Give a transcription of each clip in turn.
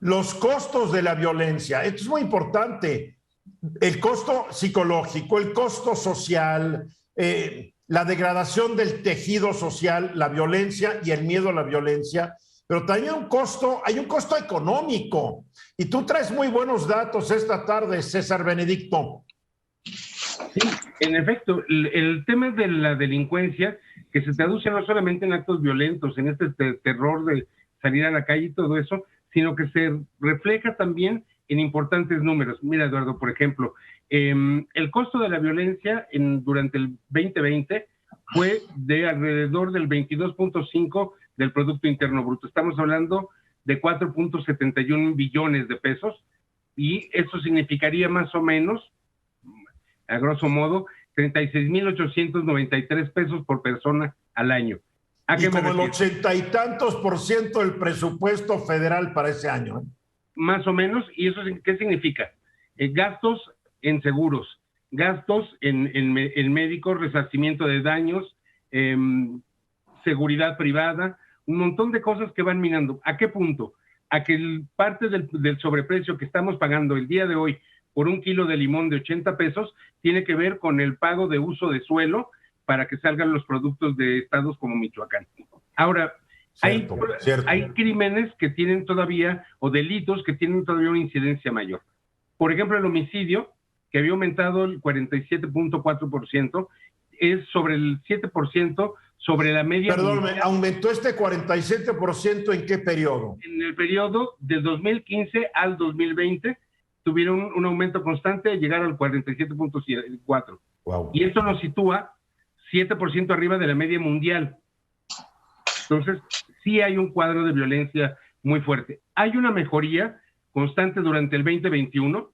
los costos de la violencia. Esto es muy importante. El costo psicológico, el costo social, la degradación del tejido social, la violencia y el miedo a la violencia, pero también hay un costo económico. Y tú traes muy buenos datos esta tarde, César Benedicto. Sí, en efecto, el tema de la delincuencia, que se traduce no solamente en actos violentos, en este terror de salir a la calle y todo eso, sino que se refleja también en importantes números. Mira, Eduardo, por ejemplo, el costo de la violencia durante el 2020 fue de alrededor del 22.5 del Producto Interno Bruto. Estamos hablando de 4.71 billones de pesos, y eso significaría más o menos, a grosso modo, 36,893 pesos por persona al año. Y como el 80 y tantos % del presupuesto federal para ese año. Más o menos. ¿Y eso qué significa? Gastos en seguros, gastos en médicos, resarcimiento de daños, seguridad privada, un montón de cosas que van minando. ¿A qué punto? A que parte del sobreprecio que estamos pagando el día de hoy por un kilo de limón de 80 pesos tiene que ver con el pago de uso de suelo para que salgan los productos de estados como Michoacán. Ahora, cierto. Hay crímenes que tienen todavía, o delitos que tienen todavía una incidencia mayor. Por ejemplo, el homicidio, que había aumentado el 47.4%, es sobre el 7% sobre la media. Perdón, ¿aumentó este 47% en qué periodo? En el periodo del 2015 al 2020 tuvieron un aumento constante de llegar al 47.4%. Wow. Y esto nos sitúa 7% arriba de la media mundial. Entonces, sí hay un cuadro de violencia muy fuerte. Hay una mejoría constante durante el 2021.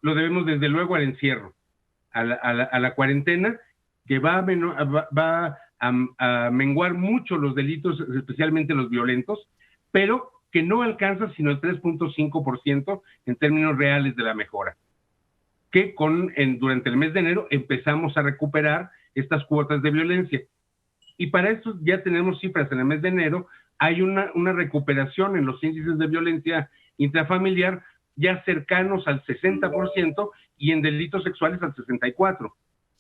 Lo debemos desde luego al encierro, a la cuarentena, que va a menguar mucho los delitos, especialmente los violentos, pero que no alcanza sino el 3.5% en términos reales de la mejora. Que durante el mes de enero empezamos a recuperar estas cuotas de violencia. Y para esto ya tenemos cifras. En el mes de enero hay una recuperación en los índices de violencia intrafamiliar ya cercanos al 60% y en delitos sexuales al 64%.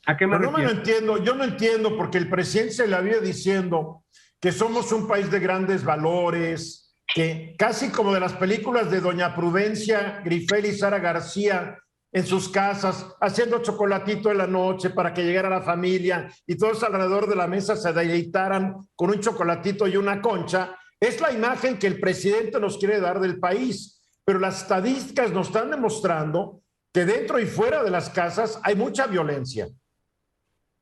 ¿A qué me refiero? Yo no entiendo, porque el presidente se le había diciendo que somos un país de grandes valores, que casi como de las películas de Doña Prudencia Grifel y Sara García, en sus casas, haciendo chocolatito en la noche para que llegara la familia y todos alrededor de la mesa se deleitaran con un chocolatito y una concha. Es la imagen que el presidente nos quiere dar del país, pero las estadísticas nos están demostrando que dentro y fuera de las casas hay mucha violencia.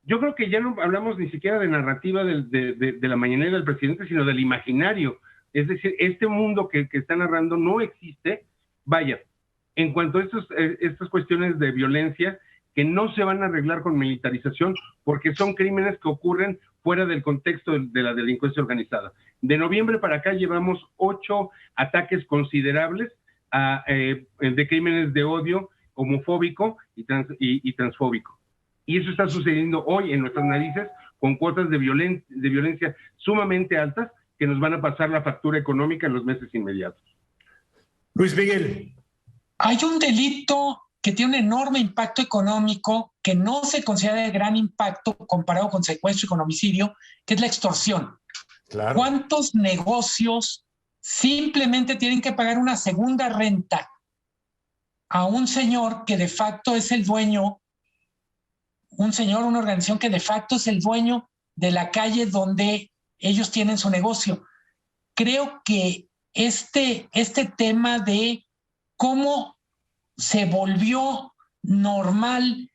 Yo creo que ya no hablamos ni siquiera de narrativa de la mañanera del presidente, sino del imaginario. Es decir, este mundo que está narrando no existe. Vaya, en cuanto a estas cuestiones de violencia, que no se van a arreglar con militarización, porque son crímenes que ocurren fuera del contexto de la delincuencia organizada. De noviembre para acá llevamos 8 ataques considerables de crímenes de odio homofóbico y transfóbico. Y eso está sucediendo hoy en nuestras narices, con cuotas de violencia sumamente altas que nos van a pasar la factura económica en los meses inmediatos. Luis Miguel. Hay un delito que tiene un enorme impacto económico que no se considera de gran impacto comparado con secuestro y con homicidio, que es la extorsión. Claro. ¿Cuántos negocios simplemente tienen que pagar una segunda renta a un señor que de facto es el dueño, una organización que de facto es el dueño de la calle donde ellos tienen su negocio? Creo que este tema de cómo se volvió normal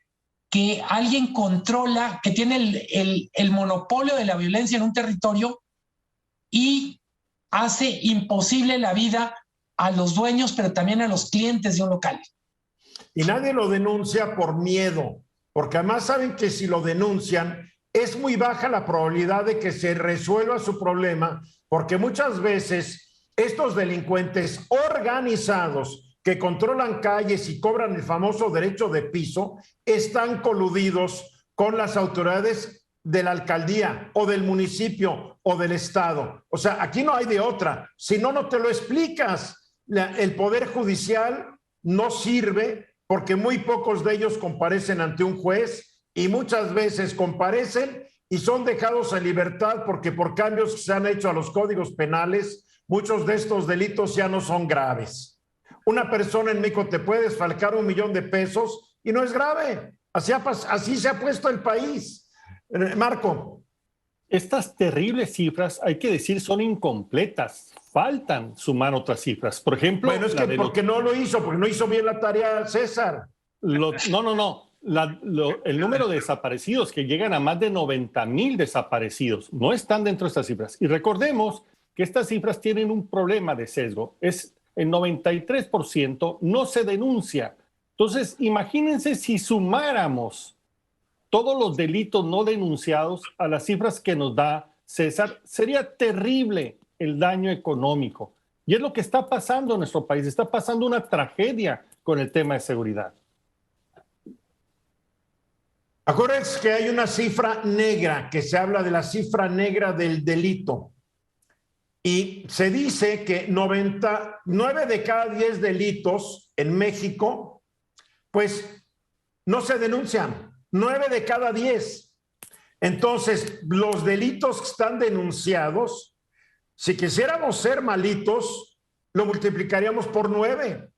que alguien controla, que tiene el monopolio de la violencia en un territorio y hace imposible la vida a los dueños, pero también a los clientes de un local. Y nadie lo denuncia por miedo, porque además saben que si lo denuncian es muy baja la probabilidad de que se resuelva su problema, porque muchas veces estos delincuentes organizados que controlan calles y cobran el famoso derecho de piso están coludidos con las autoridades de la alcaldía o del municipio o del estado. O sea, aquí no hay de otra. Si no, no te lo explicas. el Poder Judicial no sirve porque muy pocos de ellos comparecen ante un juez y muchas veces comparecen y son dejados en libertad porque por cambios que se han hecho a los códigos penales, muchos de estos delitos ya no son graves. Una persona en México te puede desfalcar $1 millón y no es grave. Así se ha puesto el país. Marco. Estas terribles cifras, hay que decir, son incompletas. Faltan sumar otras cifras. Por ejemplo... Bueno, es que porque no lo hizo, porque no hizo bien la tarea César. No. El número de desaparecidos, que llegan a más de 90,000 desaparecidos, no están dentro de estas cifras. Y recordemos que estas cifras tienen un problema de sesgo. Es el 93% no se denuncia. Entonces, imagínense si sumáramos todos los delitos no denunciados a las cifras que nos da César, sería terrible el daño económico. Y es lo que está pasando en nuestro país. Está pasando una tragedia con el tema de seguridad. Acuérdense que hay una cifra negra, que se habla de la cifra negra del delito. Y se dice que 9 de cada 10 delitos en México, pues no se denuncian. 9 de cada 10. Entonces, los delitos que están denunciados, si quisiéramos ser malitos, lo multiplicaríamos por 9.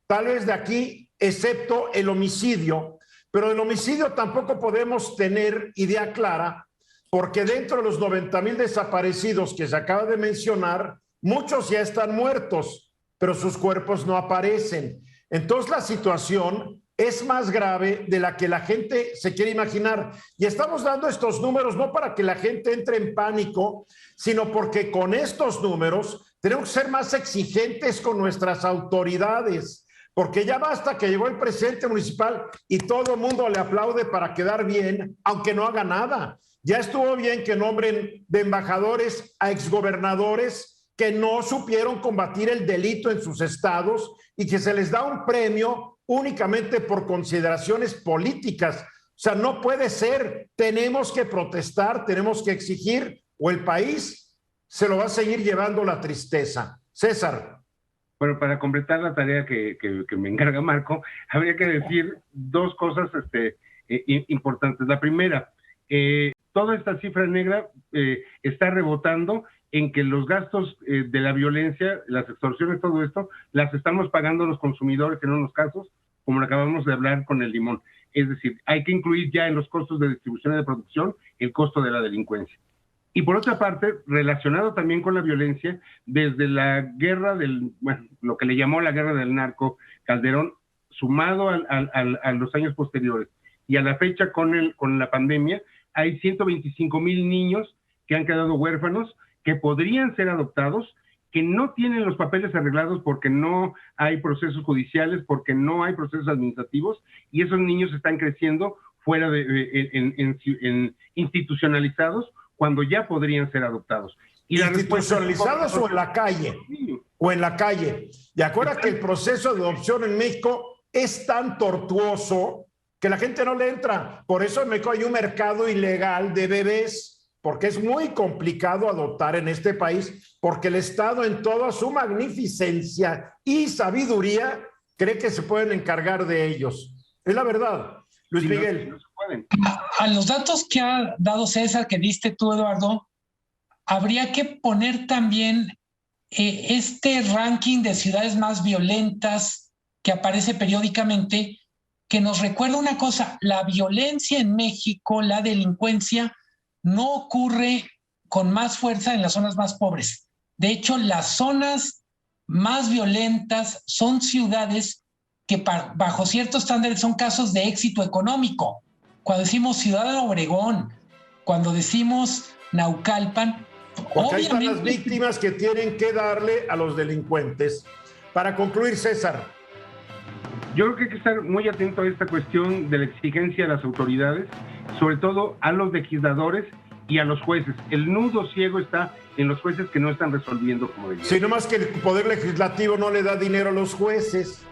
Tal vez de aquí, excepto el homicidio. Pero el homicidio tampoco podemos tener idea clara, porque dentro de los 90,000 desaparecidos que se acaba de mencionar, muchos ya están muertos, pero sus cuerpos no aparecen. Entonces la situación es más grave de la que la gente se quiere imaginar. Y estamos dando estos números no para que la gente entre en pánico, sino porque con estos números tenemos que ser más exigentes con nuestras autoridades, porque ya basta que llegó el presidente municipal y todo el mundo le aplaude para quedar bien, aunque no haga nada. Ya estuvo bien que nombren de embajadores a exgobernadores que no supieron combatir el delito en sus estados y que se les da un premio únicamente por consideraciones políticas. O sea, no puede ser. Tenemos que protestar, tenemos que exigir, o el país se lo va a seguir llevando la tristeza. César. Bueno, para completar la tarea que me encarga Marco, habría que decir dos cosas importantes. La primera, toda esta cifra negra está rebotando en que los gastos de la violencia, las extorsiones, todo esto, las estamos pagando los consumidores en unos casos, como lo acabamos de hablar con el limón. Es decir, hay que incluir ya en los costos de distribución y de producción el costo de la delincuencia. Y por otra parte, relacionado también con la violencia, desde la guerra lo que le llamó la guerra del narco, Calderón, sumado a los años posteriores y a la fecha con la pandemia, hay 125,000 niños que han quedado huérfanos, que podrían ser adoptados, que no tienen los papeles arreglados porque no hay procesos judiciales, porque no hay procesos administrativos, y esos niños están creciendo fuera institucionalizados, cuando ya podrían ser adoptados. Y ¿institucionalizados o en la calle? O en la calle. Y acuérdate que el proceso de adopción en México es tan tortuoso que la gente no le entra. Por eso en México hay un mercado ilegal de bebés, porque es muy complicado adoptar en este país, porque el Estado en toda su magnificencia y sabiduría cree que se pueden encargar de ellos. Es la verdad. Luis Miguel. No se pueden. A los datos que ha dado César, que diste tú, Eduardo, habría que poner también este ranking de ciudades más violentas que aparece periódicamente, que nos recuerda una cosa: la violencia en México, la delincuencia, no ocurre con más fuerza en las zonas más pobres. De hecho, las zonas más violentas son ciudades que bajo ciertos estándares son casos de éxito económico. Cuando decimos Ciudad de Obregón, cuando decimos Naucalpan, porque ahí están las víctimas que tienen que darle a los delincuentes. Para concluir, César. Yo creo que hay que estar muy atento a esta cuestión de la exigencia de las autoridades, sobre todo a los legisladores y a los jueces. El nudo ciego está en los jueces que no están resolviendo como deberían. Sí, nomás que el Poder Legislativo no le da dinero a los jueces.